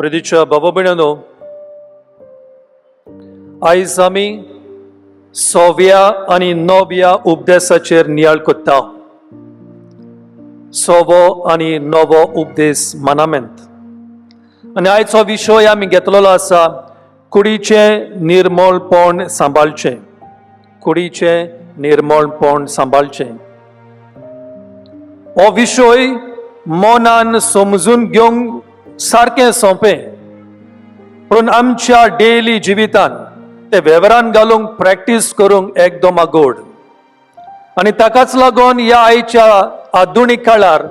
प्रितीच्या बाबा भयणानो, आयज आमी 6व्या आनी 9व्या उपदेशाचेर नियाळ कोत्ता. 6वो आनी 9वो उपदेश मानामेंत. आनी आयचो विशय आमी घेतलेलो आसा कुडीचें निर्मळपण सांबाळचें. कुडीचें निर्मळपण सांबाळचें. हो विशय मनान समजून घेवंक सारकें सोंपें, पूण आमच्या डेली जिवितान ते वेवरान घालूंक प्रॅक्टीस करूंक एकदम अगोड. आनी ताकाच लागून ह्या आयच्या आधुनीक काळार,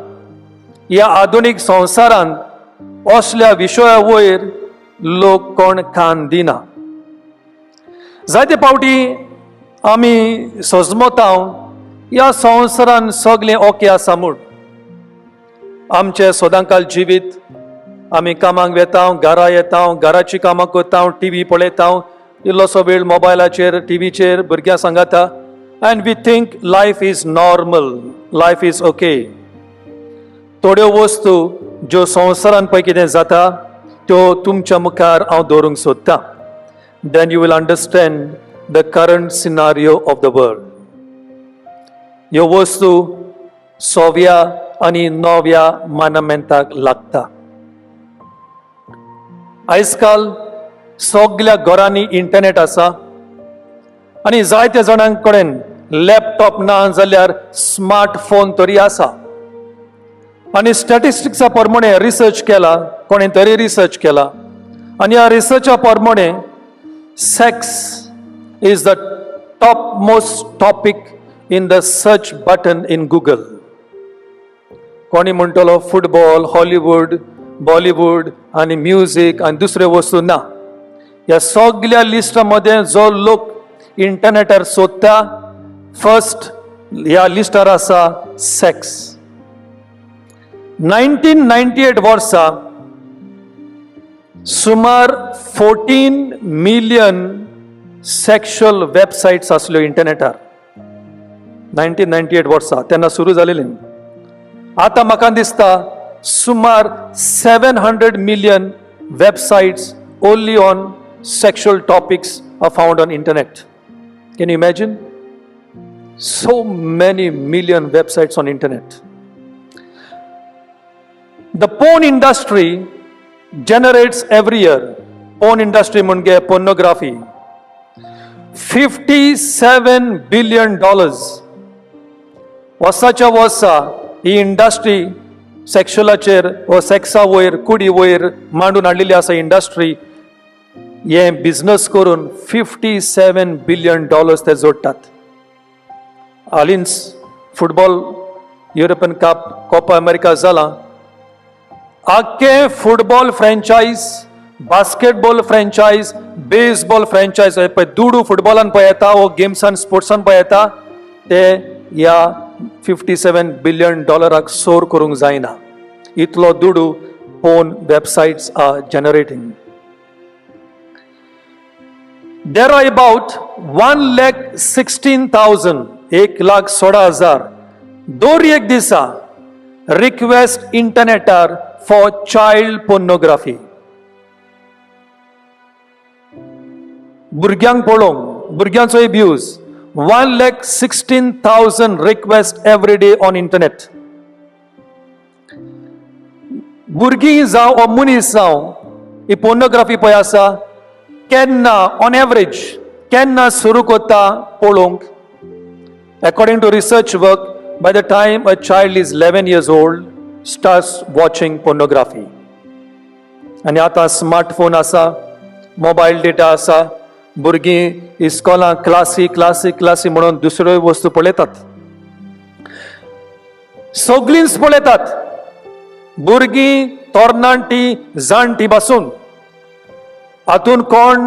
ह्या आधुनीक संवसारांत असल्या विशया वयर लोक कोण कान दिना. जायते फावटी आमी सजमतांव ह्या संवसारान सगळें ओके आसा म्हूण. आमचें सदांकाल जिवीत आमी कामाक वेता, घरा येता, घराची कामां करता, टीव्ही पळयता, इल्लोसो वेळ मोबायलाचेर टीव्हीचेर भुरग्यां सांगाता, and we think life is normal, life is okay. थोड्यो वस्तू ज्यो संवसारान पळय कितें जाता त्यो तुमच्या मुखार हांव दवरूंक सोदतां. Then you will understand the current scenario of the world. ह्यो वस्तू 6व्या आनी 9व्या मानामेंताक लागता. आयज काल सगळ्या घरांनी इंटरनेट आसा आनी जायत्या जाणांक कडेन लॅपटॉप ना जाल्यार स्मार्टफोन तरी आसा. आनी स्टॅटिस्टिक्सा प्रमाणे रिसर्च केला, कोणे तरी रिसर्च केला, आनी ह्या रिसर्चा प्रमाणे sex is the top most topic in the search button in Google. कोणी म्हणटलो फुटबॉल, हॉलिवूड, बॉलिवूड आनी म्युझिक आनी दुसरे वस्तू ना. ह्या सगळ्या लिस्टा मध्ये जो लोक इंटरनेटार सोदता, फर्स्ट ह्या लिस्टार आसा सेक्स. 1998 वर्सा सुमार 14 मिलियन सेक्शुअल वेबसाइट्स आसल्यो इंटरनेटार. 1998 वर्सा तेन्ना सुरू जालेली. आतां म्हाका दिसता सुमार 700 million websites only on sexual topics are found on internet. Can you imagine? So many million websites on internet. The porn industry generates every year, porn industry म्हणजे pornography, $57 billion. वर्साच्या वर्सा ही industry सेक्शुअलाचेर व सेक्सा वयर, कुडी वयर मांडून हाडलेली आसा इंडस्ट्री. हे business करून $57 billion ते जोडटात. हालींच football European cup, Copa America जाला. आख्खे football franchise, basketball franchise, baseball franchise पळय दुडू फुटबॉलान पळय येता व गेम्सान स्पोर्ट्सान पळय येता, ते ह्या $57 billion सोर करूंक जायना. इतलो दुडू porn websites are generating. There are about 1,16,000 1,16,000 दर एक दिसा रिक्वेस्ट इंटरनेटार फॉर चाइल्ड पोर्नोग्राफी. भुरग्यांक पळोवंक, भुरग्यांचो abuse. 1,16,000 request every day on internet. भुरगीं जावं वा मनीस जावं ही पोर्नोग्राफी पळय आसा केन्ना ऑन एवरेज केन्ना सुरू करता पळोवंक. According to research work, by the time a child is 11 years old, starts watching pornography. आनी आतां स्मार्टफोन आसा, मोबायल डेटा आसा, भुरगीं इस्कॉलां क्लासी म्हणून दुसऱ्यो वस्तू पळयतात. सगळींच पळयतात. भुरगीं, तरणाटी, जाणटी पासून हातून कोण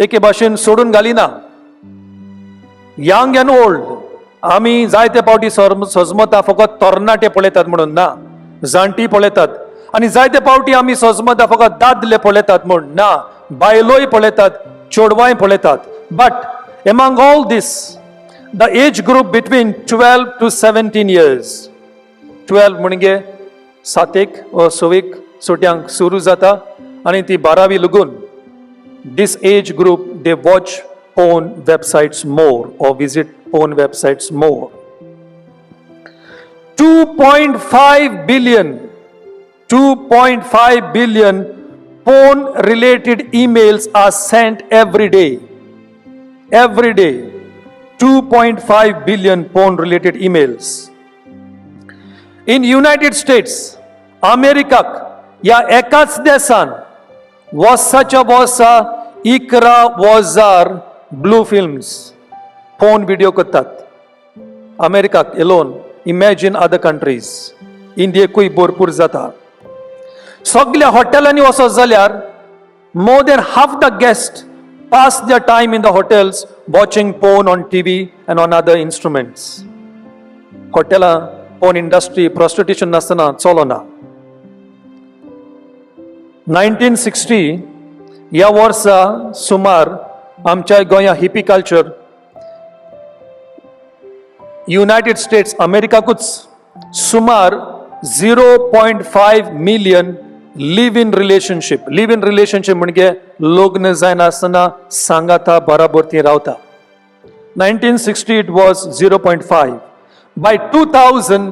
एके भाशेन सोडून घालिना. Young and old. आमी जायते फावटी सजमता फकत तरणाटे पळयतात म्हणून ना, जाणटी पळयतात. आनी जायते फावटी आमी सजमता फकत दादले पळयतात म्हूण ना, बायलोय पळयतात, चेडवांय पळयतात. But among all these the age group between 12 to 17 years. 12 म्हणजे 7 व 6 सुट्यांक सुरू जाता आणि ती 12वी lagoon this age group they watch porn websites more or visit porn websites more. 2.5 billion porn related emails are sent every day. 2.5 billion porn related emails. In United States, America या एकाच देशान वर्साच्या वर्सा 11,000 ब्लू फिल्म्स फोन व्हिडिओ करतात. अमेरिकाक Elon, imagine other countries. इंडियेकूय भरपूर जाता. सगळ्या हॉटेलांनी वचत जाल्यार more than half the guest pass their time in the hotels watching porn on TV and on other instruments. Hotela porn industry prostitution nasana cholona. 1960 या वर्सा सुमार आमच्या गोंया हिपी कल्चर युनायटेड स्टेट्स अमेरिकाकूच सुमार 0.5 मिलियन लिव्ह इन रिलेशनशिप म्हणजे लग्न जायनासतना सांगाता बराबर ती रावता. 1960 it was 0.5. By 2000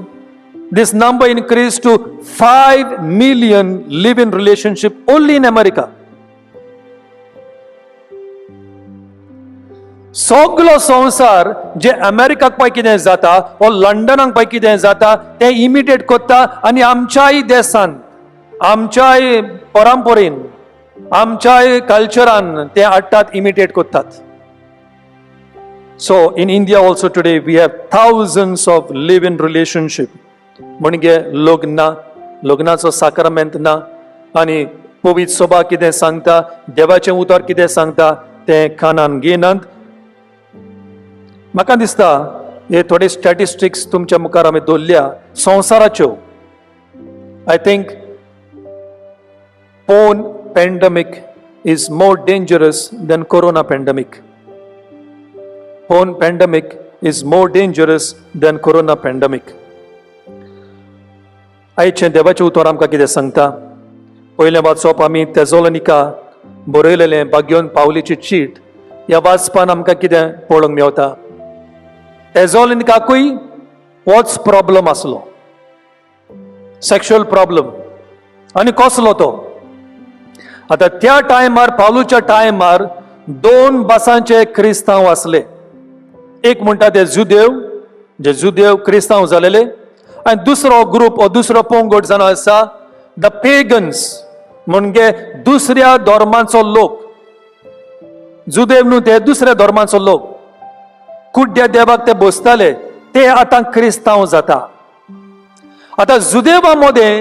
this number increased to 5 million live-in relationship only in America. सगळो संसार जे अमेरिकाक पळय कितें जाता वा लंडनाक पळय कितें जाता ते इमिटेट करता आनी आमच्याय देशान आमच्याय परंपरेन आमच्याय कल्चरान ते हाडटात, इमिटेट करतात. So in India also today we have thousands of live-in relationship. म्हणजे लग्नाचो साक्रमेंट ना आनी पवित्र सभा कितें सांगता, देवाचें उतर कितें सांगता ते कानान घेनात. म्हाका दिसता हे थोडे स्टॅटिस्टिक्स तुमच्या मुखार आमी दवरल्या संवसाराच्यो. I think porn pandemic is more dangerous than corona pandemic. Porn pandemic is more dangerous than corona pandemic. आयचें देवाचें उतर आमकां कितें सांगता. पयलें वाचप आमी तेझोलोनिका बरयलेलें भाग्योन पावलीची चीट ह्या वाचपान आमकां कितें पळोवंक मेवता. तेझोलोनिकाकूय होच प्रॉब्लम आसलो, सेक्शुअल प्रॉब्लम. आनी कसलो तो. आता त्या टायमार पावलूच्या टायमार 2 भासांचे क्रिस्तांव आसले. एक म्हणटा ते जुदेव क्रिस्तांव जालेले आनी दुसरो ग्रुप वा दुसरो पोंगड जावन आसा द पेगन्स म्हणजे दुसऱ्या धर्मांचो लोक. जुदेव न्हू ते दुसऱ्या धर्मांचो लोक. कुड्ड्या देवाक ते बसताले ते आतां क्रिस्तांव जाता. आता जुदेवा मध्ये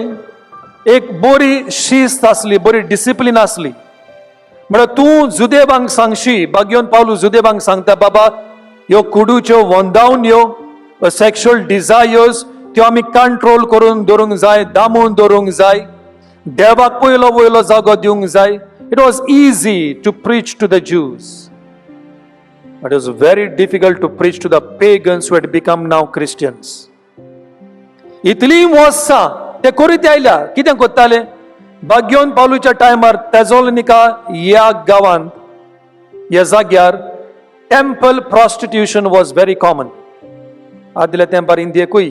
एक बरी शिस्त असली, बरी डिसिप्लिन असली. म्हणजे तू जुदेवांक सांगशी, भाग्योन पावलू जुदेवांक सांगता बाबा ह्यो कुडूच्यो वंदावन ह्यो सेक्शुअल डिझायर्स त्यो आमी कंट्रोल करून दवरूंक जाय, दामून दवरूंक जाय, देवाक वयलो जागो दिवंक जाय. It was easy to preach to the Jews. But it was very difficult to preach to the pagans who had become now Christians. इतली वर्सां ते करीत आयल्या. कितें करताले. भाग्योन पावलूच्या टायमार तेझोलोनिका ह्या गांवांत ह्या जाग्यार temple prostitution was very common. आदल्या तेंपार इंडियेकूय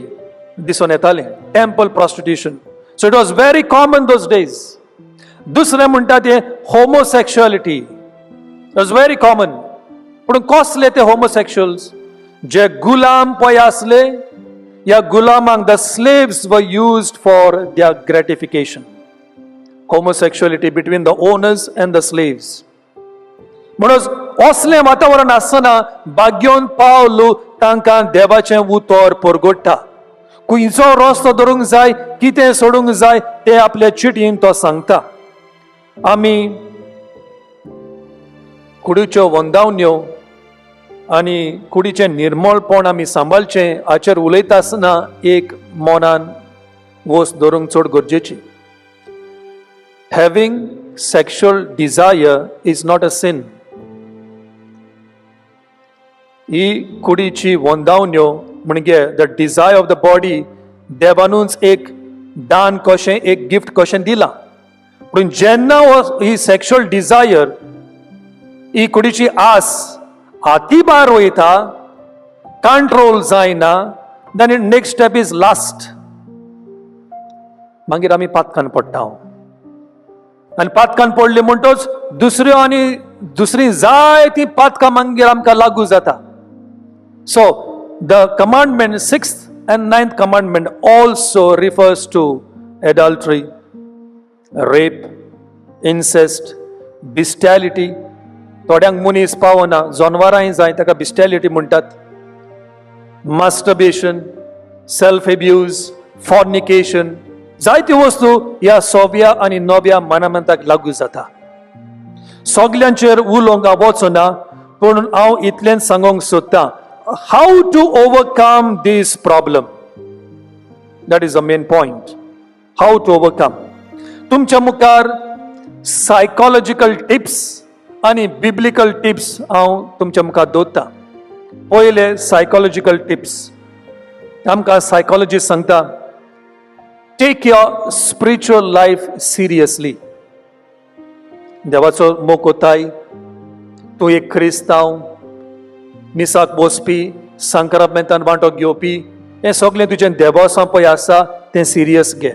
दिसून येतालें temple prostitution. So it was very common those days. दुसरें म्हणटा ते homosexuality. It was very common. पूण कसले ते होमोसेक्शुअल्स जे गुलाम पळय आसले या गुलामांक the slaves were used for their gratification. Homosexuality between the owners and the slaves. म्हणून असलें वातावरण आसतना भाग्योन पावलू तांकां देवाचें उतर परगट्टा. खंयचो रस्तो धरूंक जाय, कितें सोडूंक जाय ते आपल्या चिटयेन तो सांगता. आमी कुडीच्यो वंदावण्यो आनी कुडीचें निर्मळपण आमी सांबाळचें हाचेर उलयता आसतना एक मनान वस्त धरूंक चड गरजेची. Having sexual desire is not a sin. ही कुडीची वंदावण्यो म्हणजे the desire of the body देवानूच एक दान कशें, एक गिफ्ट कशें दिलां. पूण जेन्ना ही सेक्शुअल डिझायर, ही कुडीची आस हाती भार वयता, कंट्रोल जायना, then it next step is last. मागीर आमी पातकान पडटा. आनी पातकान पडले म्हणटच दुसरी जाय ती पातकां मागीर आमकां लागू जाता. So the commandment, 6th and 9th commandment also refers to adultery, rape, incest, bestiality. थोड्यांक मनीस पावना, जनवरांय जाय ताका bestiality म्हणटात. masturbation, self abuse, fornication, जायत्यो वस्तू ह्या 6व्या आनी 9व्या मानमंताक लागू जाता. सगल्यांचेर उलोवंक हांव वचना, पूण हांव इतलें सांगूंक सोदतां, how to overcome this problem. That is the main point. How to overcome. तुमच्या मुखार सायकोलॉजिकल टिप्स आनी बिब्लिकल टिप्स हांव तुमच्या मुखार दवरतां. पयले सायकोलॉजिकल टिप्स. आमकां सायकोलॉजिस्ट सांगता, take your spiritual life seriously. देवाचो मोग कोताय, तूं एक क्रिस्तांव, मिसाक बसपी, संक्रामेंतान वांटो घेवपी, हें सगळें तुजें देवासां पळय आसा तें सिरियस घे.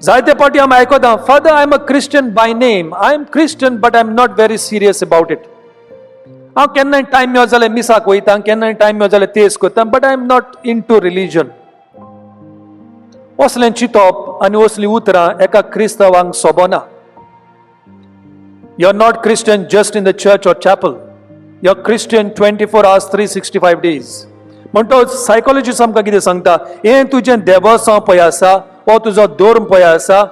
जायते पाटी आमी आयकता, father I am a Christian by name, I am Christian but I am not very serious about it. हांव केन्नाय टायम मेळ्ळो जाल्यार मिसाक वयता, केन्नाय टायम मेळ्ळो जाल्यार तेस करता, but I am not into religion. असलें चिंतप आनी असलीं उतरां एका क्रिस्तांवांक सोबना. You are not Christian just in the church or chapel. You are Christian 24 hours 365 days. म्हणटच सायकोलॉजिस्ट आमकां कितें सांगता, हें तुजें देवासां पळय आसा, हो तुजो धर्म पळय आसा,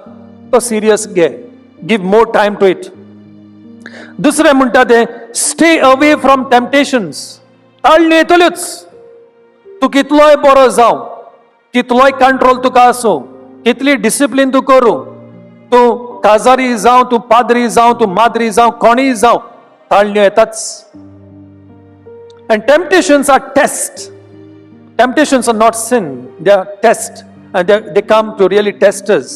तो सिरियस घे. Give more time to it. दुसरें म्हणटा तें, स्टे अवे फ्रॉम टेम्पटेशन्स. ताळण्यो येतल्योच. तूं कितलोय बरो जावं, कितलोय कंट्रोल तुका आसूं, कितली डिसिप्लीन तूं करूं, तूं काजारी जावं, तूं पाद्री जावं, तूं माद्री जावं, कोणीय जावं, ताळण्यो येताच. And temptations are tests. Temptations are not sin. They are tests. And they come to really test us.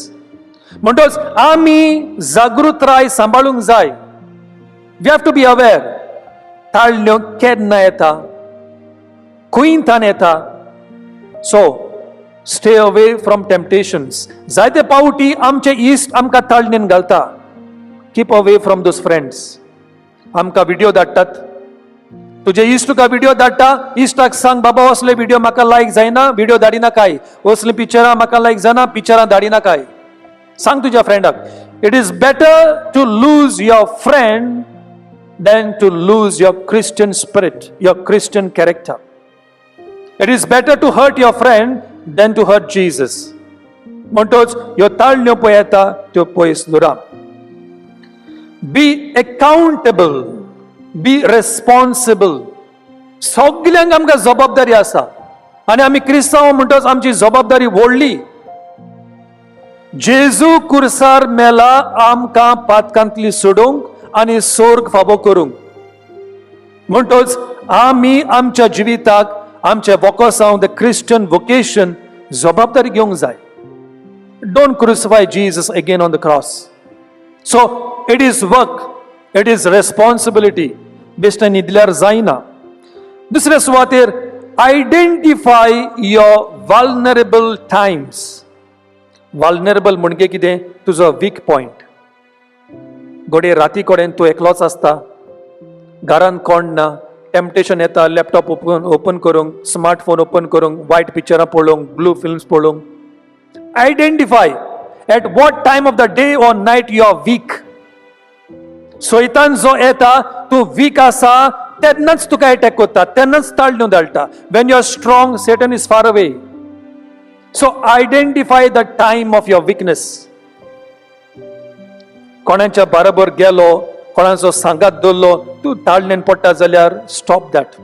म्हणटच आमी जागृत राय, सांबाळूंक जाय. We have to be aware. ताळण्यो केन्ना येता, खंयतान येता. So, stay away from temptations. जायते पावटी आमचे इश्ट आमकां ताळणेन घालता. Keep away from those friends. आमकां व्हिडिओ धाडटात. तुजे इश्ट तुका व्हिडिओ धाडटा, इश्टाक सांग, बाबा असले व्हिडिओ म्हाका लायक जायना, व्हिडिओ धाडिना काय. असली पिक्चरां म्हाका लायक जायना, पिक्चरां धाडिना काय. सांग तुज्या फ्रेंडाक. It is better to lose your friend than to lose your Christian spirit, your Christian character. It is better to hurt your friend than to hurt Jesus. म्हणटच ह्यो ताळण्यो पळय येता त्यो पयस दवरा. Be accountable, be responsible. सगल्यांक आमकां जबाबदारी आसा आनी आमी क्रिस्तांव म्हणटच आमची जबाबदारी व्हडली. जेजू कुर्सार मेला आमकां पातकांतली सोडूंक आनी स्वर्ग फावो करूंक. म्हणटच आमी आमच्या जिविताक, आमच्या वोकोसांव, द क्रिश्चियन वोकेशन, जबाबदारी घेवंक जाय. Don't crucify Jesus again on the cross. So it is work, it is responsibility. बेश्टें न्हिदल्यार जायना. दुसऱ्या सुवातेर, identify your vulnerable times. Vulnerable म्हणजे कितें, तुजो वीक पॉयंट. घोडे राती कडेन तूं एकलोच आसता, घरान कोण ना, टेम्पटेशन येता लॅपटॉप ओपन करूंक, स्मार्टफोन ओपन करूंक, वायट पिक्चरां पळोवंक, ब्लू फिल्म्स पळोवंक. Identify at what time of the day or night you are weak. सैतान जो येता, तूं वीक आसा तेन्नाच तुका अटॅक करता, तेन्नाच ताळण्यो धाडटा. When you are strong, Satan is far away. So identify the time of your weakness. कोणाच्या बरोबर गेलो, कोणाचो सांगात दवरलो, तूं ताळणेन पडटा जाल्यार स्टॉप दॅट.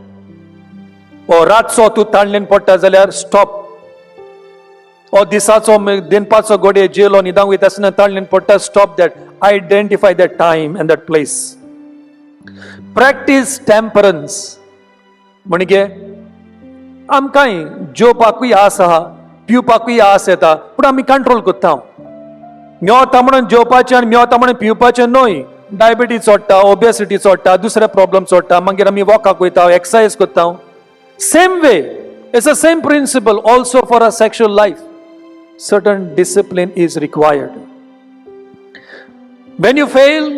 ओ रातचो तूं ताळणेन पडटा जाल्यार स्टॉप. ओ दिसाचो दिनपाचो घोडये जेलो न्हिदांक वयता आसतना ताळणेन पडटा, stop that. Identify that time and that place. Practice temperance. म्हणजे आमकांय जेवपाकूय आस आहा, पिवपाकूय आस येता, पूण आमी कंट्रोल करता. मेवता म्हणून जेवपाचें आनी मेवता म्हणून पिवपाचें न्हय. डायबिटीज वाडटा, ओबेसिटी वाडटा, दुसरे प्रॉब्लेम्स वाडटा, मागीर आमी वॉकाक वयता, एक्सरसाइज करता. Same way it's the same principle also for a sexual life. Certain discipline is required. When you fail,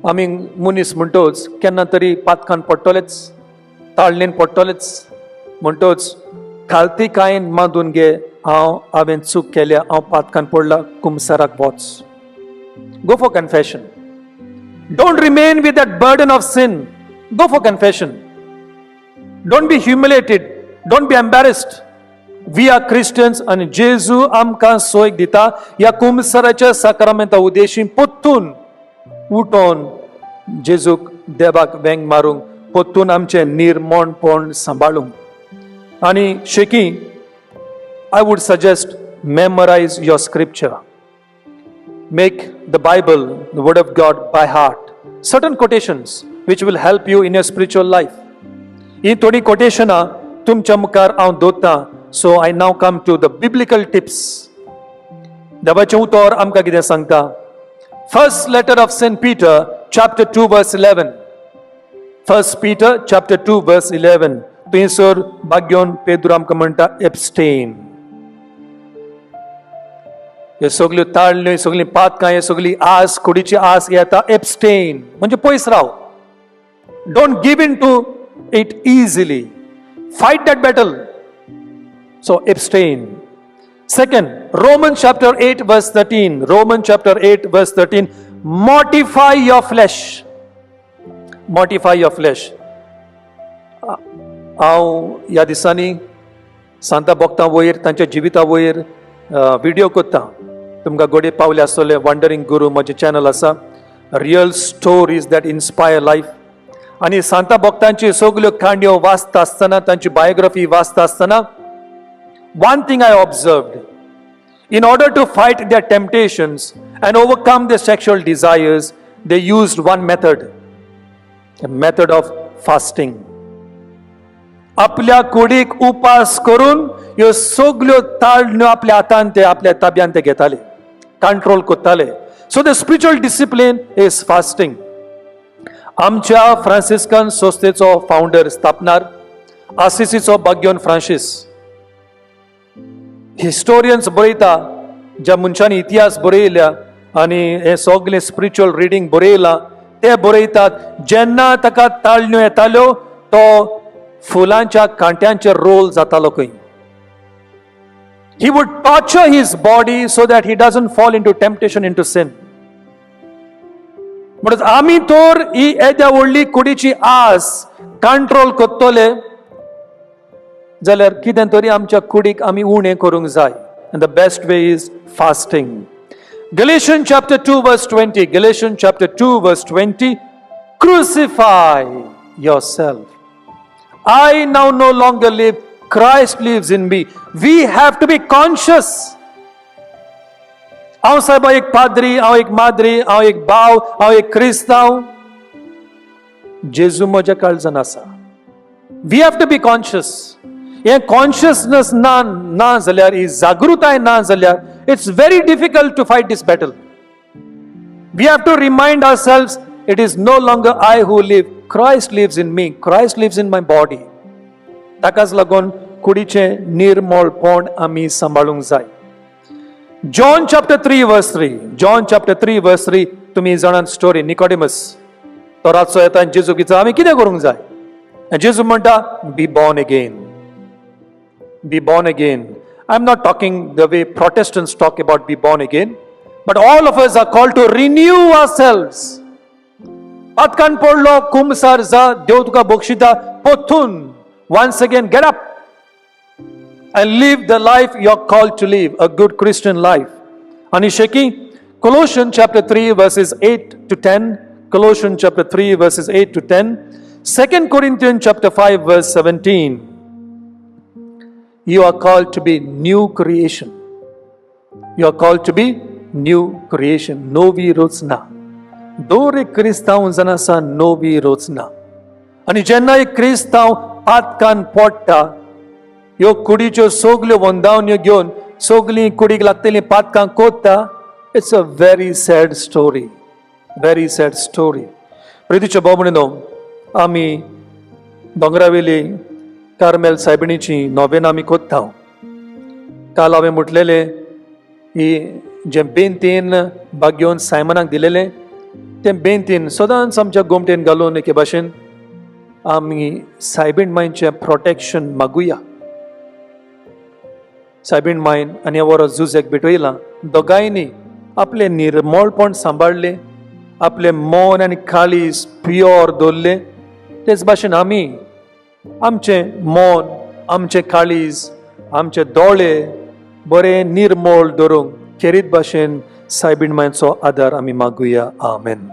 आमी मनीस म्हणटोच केन्ना तरी पातकान पडटलेच, ताळणेन पडटलेच. म्हणटोच खालती कायन मांदून घे, हांवें चूक केल्या, हांव पातकान पडला, कुमसाराक वच. Go for confession. Don't remain with that burden of sin. Go for confession. Don't be humiliated. Don't be embarrassed. We are Christians and Jesu आमकां सोयक दिता ह्या कुमसाराच्या साक्रामेंता उद्देशीन पोत्तून उठोन जेजूक देवाक वेंग मारूंक, पोत्तून आमचें निर्मणपण सांबाळूंक. आनी shaky, I would suggest memorize your scripture. Make the Bible, the Word of God, by heart. Certain quotations which will help you in your spiritual life. ही थोडी quotations तुमच्या मुखार हांव दवरतां. So I now come to the biblical tips. देवाचें उतर आमकां कितें सांगता? First letter of Saint Peter, chapter 2, verse 11. First Peter, chapter 2, verse 11. थंयसर भाग्योन पेद्रू आमकां म्हणटा, abstain. हे सगल्यो ताळण्यो, सगळी पातकां, हे सगळी आस, कुडीची आस येता, एब्स्टेन म्हणजे पयस राव. Don't give in to it easily. Fight that battle. So abstain. Second, Romans chapter 8 verse 13. Romans chapter 8 verse 13. Mortify your flesh. Mortify your flesh. हांव ह्या दिसांनी सांता भक्तां वयर, तांच्या जिविता वयर व्हिडिओ करता. तुमकां गोडे पावले आसतले. वंडरिंग गुरू म्हजें चॅनल आसा. Real stories that inspire life. आनी सांता भक्तांची सगल्यो काणयो वाचता आसतना, तांची बायोग्राफी वाचता आसतना, one thing I observed. In order to fight their temptations and overcome their sexual desires, they used one method, a method of fasting. आपल्या कुडीक उपास करून ह्यो सगल्यो ताळण्यो आपल्या हातान ते, आपल्या ताब्यान ते घेताले, कंट्रोल करताले. So the spiritual discipline is fasting. आमच्या फ्रांसिस्कन संस्थेचो फाउंडर, स्थापनार, आसिसीचो भाग्योन फ्रांसीस. हिस्टोरियन्स बरयता, ज्या मनशांनी इतिहास बरयल्या आनी हे सगळे स्पिरिच्युअल रिडींग बरयलां, ते बरयतात जेन्ना ताका ताळण्यो येताल्यो तो फुलांच्या कांट्यांचे रोल जातालो खंय. He would torture his body so that he doesn't fall into temptation, into sin. म्हणून आमी तर ही येद्या व्हडली कुडीची आस कंट्रोल करतले जाल्यार कितें तरी आमच्या कुडीक आमी उणें करूंक जाय. And the best way is fasting. Galatians chapter 2 verse 20. Galatians chapter 2 verse 20. Crucify yourself. I now no longer live, Christ lives in me. We have to be conscious. हांव साहेब एक पाद्री, हांव एक माद्री, हांव एक भाव, हांव एक क्रिस्तांव. जेजू म्हज्या काळजान आसा. We have to be conscious. हे कॉन्शियसनेस ना जाल्यार, ही जागृताय ना जाल्यार, it's very difficult to fight this battle. We have to remind ourselves, it is no longer I who live, Christ lives in me. Christ lives in my body. ताकाच लागून कुडीचें निर्मळपण आमी सांबाळूंक जाय. John chapter 3 verse 3. John chapter 3 verse 3. तुमी जाणात story. Nicodemus तो रातचो येता आनी जेजूक विचारता, आमी कितें करूंक जाय? जेजू म्हणटा, be born again. Be born again. I'm not talking the way Protestants talk about be born again, but all of us are called to renew ourselves. Patkan podlo kumsar za Dev tuka bokshita pothun. Once again get up and live the life you are called to live, a good Christian life. Anisheki, Colossians chapter 3 verses 8 to 10. Colossians chapter 3 verses 8 to 10. 2 Corinthians chapter 5 verse 17. You are called to be new creation. You are called to be new creation. Novi rodzna. Dore Kristaun zanasa novi rodzna. Ani jenna ek Kristaun patkan potta. Yo kudicho soglyo wondawnyo gyon सगळीं कुडीक लागतलीं पातकां कोत्ता. It's a very sad story, very sad story. प्रितीच्या भाव म्हणून आमी दोंगरावेली Carmel सायबिणीची नोवेन आमी कोत्ता. काल हांवें म्हटलेलें ही जे बेंतीन भाग घेवन सायमनाक दिलेलें ते बेंतीन सदांच आमच्या गोमटेन घालून एके भाशेन आमी सायबीण मायंचें प्रोटेक्शन मागुया. सायबीण मायन आनी ह्या वरोस झुजाक भेटयलां. दोगांयनी आपलें निर्मळपण सांबाळलें, आपलें मन आनी काळीज प्युअर दवरलें. तेच भाशेन आमी आमचें मन, आमचें काळीज, आमचे दोळे बरें निर्मळ दवरूंक खेरीत भाशेन सायबीण मायेचो आदार आमी मागुया. आमेन.